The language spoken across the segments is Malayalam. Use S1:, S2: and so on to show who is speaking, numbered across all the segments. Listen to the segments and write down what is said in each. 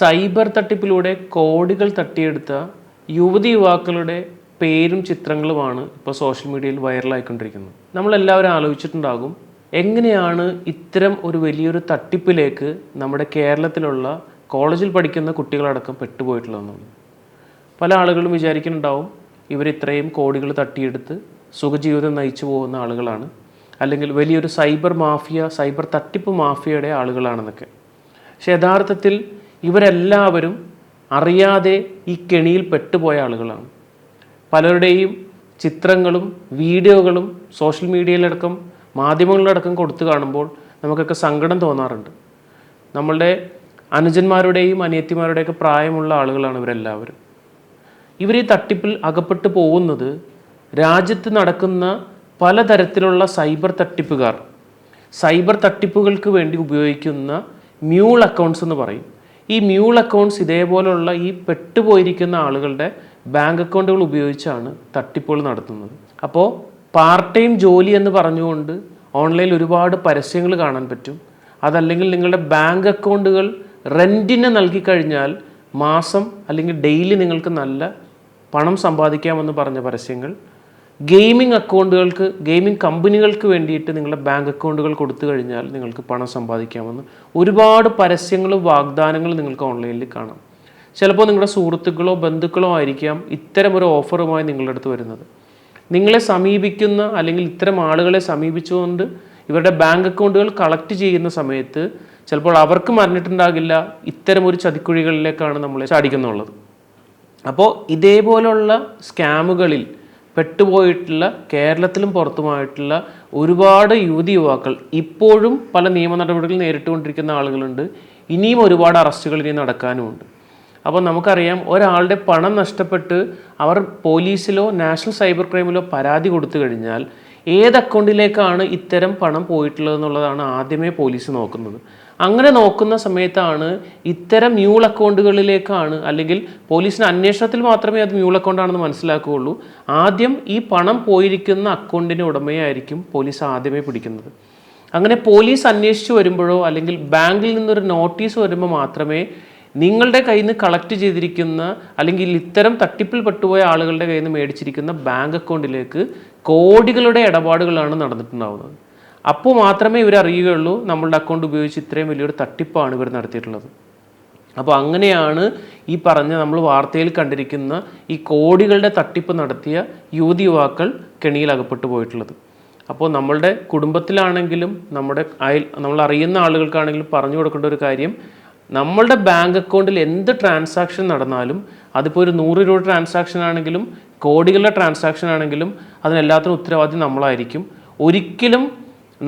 S1: സൈബർ തട്ടിപ്പിലൂടെ കോടികൾ തട്ടിയെടുത്ത യുവതി യുവാക്കളുടെ പേരും ചിത്രങ്ങളുമാണ് ഇപ്പോൾ സോഷ്യൽ മീഡിയയിൽ വൈറലായിക്കൊണ്ടിരിക്കുന്നത്. നമ്മളെല്ലാവരും ആലോചിച്ചിട്ടുണ്ടാകും, എങ്ങനെയാണ് ഇത്തരം ഒരു വലിയൊരു തട്ടിപ്പിലേക്ക് നമ്മുടെ കേരളത്തിലുള്ള കോളേജിൽ പഠിക്കുന്ന കുട്ടികളടക്കം പെട്ടുപോയിട്ടുള്ളതെന്നുള്ളത്. പല ആളുകളും വിചാരിക്കുന്നുണ്ടാവും, ഇവരിത്രയും കോടികൾ തട്ടിയെടുത്ത് സുഖജീവിതം നയിച്ചു പോകുന്ന ആളുകളാണ്, അല്ലെങ്കിൽ വലിയൊരു സൈബർ മാഫിയ, സൈബർ തട്ടിപ്പ് മാഫിയയുടെ ആളുകളാണെന്നൊക്കെ. പക്ഷെ യഥാർത്ഥത്തിൽ ഇവരെല്ലാവരും അറിയാതെ ഈ കെണിയിൽ പെട്ടുപോയ ആളുകളാണ്. പലരുടെയും ചിത്രങ്ങളും വീഡിയോകളും സോഷ്യൽ മീഡിയയിലടക്കം മാധ്യമങ്ങളിലടക്കം കൊടുത്തു കാണുമ്പോൾ നമുക്കൊക്കെ സങ്കടം തോന്നാറുണ്ട്. നമ്മളുടെ അനുജന്മാരുടെയും അനിയത്തിമാരുടെയൊക്കെ പ്രായമുള്ള ആളുകളാണ് ഇവരെല്ലാവരും. ഇവർ ഈ തട്ടിപ്പിൽ അകപ്പെട്ടു പോകുന്നത് രാജ്യത്ത് നടക്കുന്ന പലതരത്തിലുള്ള സൈബർ തട്ടിപ്പുകാർ, സൈബർ തട്ടിപ്പുകൾക്ക് വേണ്ടി ഉപയോഗിക്കുന്ന മ്യൂൾ അക്കൗണ്ട്സ് എന്ന് പറയും. ഈ മ്യൂൾ അക്കൗണ്ട്സ് ഇതേപോലുള്ള ഈ പെട്ടുപോയിരിക്കുന്ന ആളുകളുടെ ബാങ്ക് അക്കൗണ്ടുകൾ ഉപയോഗിച്ചാണ് തട്ടിപ്പുകൾ നടത്തുന്നത്. അപ്പോൾ പാർട്ട് ടൈം ജോലി എന്ന് പറഞ്ഞുകൊണ്ട് ഓൺലൈനിൽ ഒരുപാട് പരസ്യങ്ങൾ കാണാൻ പറ്റും. അതല്ലെങ്കിൽ നിങ്ങളുടെ ബാങ്ക് അക്കൗണ്ടുകൾ റെൻറ്റിന് നൽകിക്കഴിഞ്ഞാൽ മാസം അല്ലെങ്കിൽ ഡെയിലി നിങ്ങൾക്ക് നല്ല പണം സമ്പാദിക്കാമെന്ന് പറഞ്ഞ പരസ്യങ്ങൾ, ഗെയിമിംഗ് അക്കൗണ്ടുകൾക്ക്, ഗെയിമിംഗ് കമ്പനികൾക്ക് വേണ്ടിയിട്ട് നിങ്ങളുടെ ബാങ്ക് അക്കൗണ്ടുകൾ കൊടുത്തു കഴിഞ്ഞാൽ നിങ്ങൾക്ക് പണം സമ്പാദിക്കാമെന്ന് ഒരുപാട് പരസ്യങ്ങളും വാഗ്ദാനങ്ങളും നിങ്ങൾക്ക് ഓൺലൈനിൽ കാണാം. ചിലപ്പോൾ നിങ്ങളുടെ സുഹൃത്തുക്കളോ ബന്ധുക്കളോ ആയിരിക്കാം ഇത്തരം ഒരു ഓഫറുമായി നിങ്ങളുടെ അടുത്ത് വരുന്നത്. നിങ്ങളെ സമീപിക്കുന്ന അല്ലെങ്കിൽ ഇത്തരം ആളുകളെ സമീപിച്ചുകൊണ്ട് ഇവരുടെ ബാങ്ക് അക്കൗണ്ടുകൾ കളക്ട് ചെയ്യുന്ന സമയത്ത് ചിലപ്പോൾ അവർക്കും അറിഞ്ഞിട്ടുണ്ടാകില്ല ഇത്തരം ഒരു ചതിക്കുഴികളിലേക്കാണ് നമ്മളെ ചാടിക്കുന്നുള്ളത്. അപ്പോൾ ഇതേപോലുള്ള സ്കാമുകളിൽ പെട്ടുപോയിട്ടുള്ള കേരളത്തിലും പുറത്തുമായിട്ടുള്ള ഒരുപാട് യുവതി യുവാക്കൾ ഇപ്പോഴും പല നിയമ നടപടികൾ നേരിട്ടുകൊണ്ടിരിക്കുന്ന ആളുകളുണ്ട്. ഇനിയും ഒരുപാട് അറസ്റ്റുകൾ ഇനി നടക്കാനുമുണ്ട്. അപ്പോൾ നമുക്കറിയാം, ഒരാളുടെ പണം നഷ്ടപ്പെട്ട് അവർ പോലീസിലോ നാഷണൽ സൈബർ ക്രൈമിലോ പരാതി കൊടുത്തു കഴിഞ്ഞാൽ ഏത് അക്കൗണ്ടിലേക്കാണ് ഇത്തരം പണം പോയിട്ടുള്ളതെന്നുള്ളതാണ് ആദ്യമേ പോലീസ് നോക്കുന്നത്. അങ്ങനെ നോക്കുന്ന സമയത്താണ് ഇത്തരം മ്യൂൾ അക്കൗണ്ടുകളിലേക്കാണ്, അല്ലെങ്കിൽ പോലീസിന് അന്വേഷണത്തിൽ മാത്രമേ അത് മ്യൂൾ അക്കൗണ്ടാണെന്ന് മനസ്സിലാക്കുകയുള്ളൂ. ആദ്യം ഈ പണം പോയിരിക്കുന്ന അക്കൗണ്ടിൻ്റെ ഉടമയായിരിക്കും പോലീസ് ആദ്യമേ പിടിക്കുന്നത്. അങ്ങനെ പോലീസ് അന്വേഷിച്ച് വരുമ്പോഴോ അല്ലെങ്കിൽ ബാങ്കിൽ നിന്നൊരു നോട്ടീസ് വരുമ്പോൾ മാത്രമേ നിങ്ങളുടെ കയ്യിൽ നിന്ന് കളക്ട് ചെയ്തിരിക്കുന്ന അല്ലെങ്കിൽ ഇത്തരം തട്ടിപ്പിൽ പെട്ടുപോയ ആളുകളുടെ കയ്യിൽ നിന്ന് മേടിച്ചിരിക്കുന്ന ബാങ്ക് അക്കൗണ്ടിലേക്ക് കോടികളുടെ ഇടപാടുകളാണ് നടന്നിട്ടുണ്ടാവുന്നത്. അപ്പോൾ മാത്രമേ ഇവർ അറിയുകയുള്ളൂ നമ്മളുടെ അക്കൗണ്ട് ഉപയോഗിച്ച് ഇത്രയും വലിയൊരു തട്ടിപ്പാണ് ഇവർ നടത്തിയിട്ടുള്ളത്. അപ്പോൾ അങ്ങനെയാണ് ഈ പറഞ്ഞ നമ്മൾ വാർത്തയിൽ കണ്ടിരിക്കുന്ന ഈ കോടികളുടെ തട്ടിപ്പ് നടത്തിയ യുവതി യുവാക്കൾ കെണിയിൽ അകപ്പെട്ടു പോയിട്ടുള്ളത്. അപ്പോൾ നമ്മളുടെ കുടുംബത്തിലാണെങ്കിലും നമ്മൾ അറിയുന്ന ആളുകൾക്കാണെങ്കിലും പറഞ്ഞു കൊടുക്കേണ്ട ഒരു കാര്യം, നമ്മളുടെ ബാങ്ക് അക്കൗണ്ടിൽ എന്ത് ട്രാൻസാക്ഷൻ നടന്നാലും, അതിപ്പോൾ ഒരു 100 രൂപ ട്രാൻസാക്ഷൻ ആണെങ്കിലും കോടികളുടെ ട്രാൻസാക്ഷൻ ആണെങ്കിലും അതിനെല്ലാത്തിനും ഉത്തരവാദി നമ്മളായിരിക്കും. ഒരിക്കലും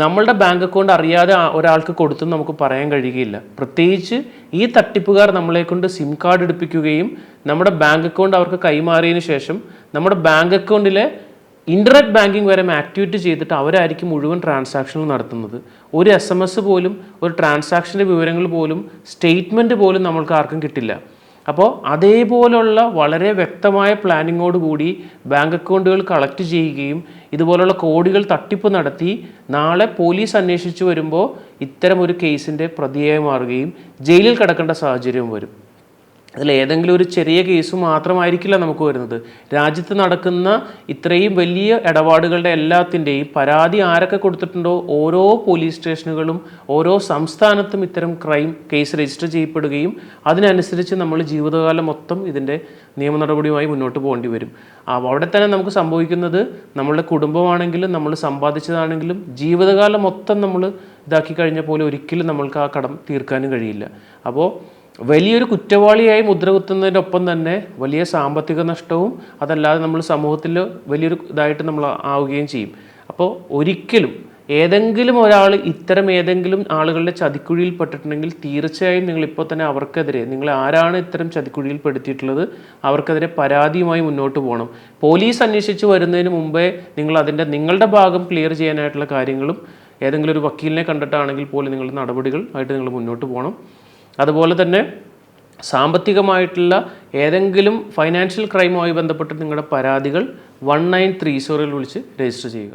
S1: നമ്മളുടെ ബാങ്ക് അക്കൗണ്ട് അറിയാതെ ഒരാൾക്ക് കൊടുത്തെന്ന് നമുക്ക് പറയാൻ കഴിയുകയില്ല. പ്രത്യേകിച്ച് ഈ തട്ടിപ്പുകാർ നമ്മളെ കൊണ്ട് സിം കാർഡ് എടുപ്പിക്കുകയും നമ്മുടെ ബാങ്ക് അക്കൗണ്ട് അവർക്ക് കൈമാറിയതിന് ശേഷം നമ്മുടെ ബാങ്ക് അക്കൗണ്ടിലെ ഇൻ്റർനെറ്റ് ബാങ്കിങ് വരെ ആക്ടിവേറ്റ് ചെയ്തിട്ട് അവരായിരിക്കും മുഴുവൻ ട്രാൻസാക്ഷനുകൾ നടത്തുന്നത്. ഒരു SMS പോലും, ഒരു ട്രാൻസാക്ഷൻ്റെ വിവരങ്ങൾ പോലും, സ്റ്റേറ്റ്മെൻറ്റ് പോലും നമ്മൾക്ക് ആർക്കും കിട്ടില്ല. അപ്പോൾ അതേപോലുള്ള വളരെ വ്യക്തമായ പ്ലാനിങ്ങോടുകൂടി ബാങ്ക് അക്കൗണ്ടുകൾ കളക്ട് ചെയ്യുകയും ഇതുപോലുള്ള കോടികൾ തട്ടിപ്പ് നടത്തി നാളെ പോലീസ് അന്വേഷിച്ചു വരുമ്പോൾ ഇത്തരം ഒരു കേസിൻ്റെ പ്രതിയായി മാറുകയും ജയിലിൽ കിടക്കേണ്ട സാഹചര്യവും വരും. അതിൽ ഏതെങ്കിലും ഒരു ചെറിയ കേസ് മാത്രമായിരിക്കില്ല നമുക്ക് വരുന്നത്. രാജ്യത്ത് നടക്കുന്ന ഇത്രയും വലിയ ഇടപാടുകളുടെ എല്ലാത്തിൻ്റെയും പരാതി ആരൊക്കെ കൊടുത്തിട്ടുണ്ടോ ഓരോ പോലീസ് സ്റ്റേഷനുകളും ഓരോ സംസ്ഥാനത്തും ഇത്തരം ക്രൈം കേസ് രജിസ്റ്റർ ചെയ്യപ്പെടുകയും അതിനനുസരിച്ച് നമ്മൾ ജീവിതകാലം മൊത്തം ഇതിൻ്റെ നിയമ നടപടിയുമായി മുന്നോട്ട് പോകേണ്ടി വരും. അവിടെ തന്നെ നമുക്ക് സംഭവിക്കുന്നത്, നമ്മളുടെ കുടുംബമാണെങ്കിലും നമ്മൾ സമ്പാദിച്ചതാണെങ്കിലും ജീവിതകാലം മൊത്തം നമ്മൾ ഇതാക്കി കഴിഞ്ഞ പോലെ ഒരിക്കലും നമ്മൾക്ക് ആ കടം തീർക്കാനും കഴിയില്ല. അപ്പോൾ വലിയൊരു കുറ്റവാളിയായി മുദ്രകുത്തുന്നതിൻ്റെ ഒപ്പം തന്നെ വലിയ സാമ്പത്തിക നഷ്ടവും അതല്ലാതെ നമ്മൾ സമൂഹത്തിൽ വലിയൊരു ഇതായിട്ട് നമ്മൾ ആവുകയും ചെയ്യും. അപ്പോൾ ഒരിക്കലും ഏതെങ്കിലും ഒരാൾ ഇത്തരം ഏതെങ്കിലും ആളുകളുടെ ചതിക്കുഴിയിൽ പെട്ടിട്ടുണ്ടെങ്കിൽ തീർച്ചയായും നിങ്ങളിപ്പോൾ തന്നെ അവർക്കെതിരെ, നിങ്ങൾ ആരാണ് ഇത്തരം ചതിക്കുഴിയിൽ പെടുത്തിയിട്ടുള്ളത് അവർക്കെതിരെ പരാതിയുമായി മുന്നോട്ട് പോകണം. പോലീസ് അന്വേഷിച്ച് വരുന്നതിന് മുമ്പേ നിങ്ങളുടെ ഭാഗം ക്ലിയർ ചെയ്യാനായിട്ടുള്ള കാര്യങ്ങളും ഏതെങ്കിലും ഒരു വക്കീലിനെ കണ്ടിട്ടാണെങ്കിൽ പോലും നിങ്ങളുടെ നടപടികൾ ആയിട്ട് നിങ്ങൾ മുന്നോട്ട് പോകണം. അതുപോലെ തന്നെ സാമ്പത്തികമായിട്ടുള്ള ഏതെങ്കിലും ഫൈനാൻഷ്യൽ ക്രൈമുമായി ബന്ധപ്പെട്ട് നിങ്ങളുടെ പരാതികൾ 1930 വിളിച്ച് രജിസ്റ്റർ ചെയ്യുക.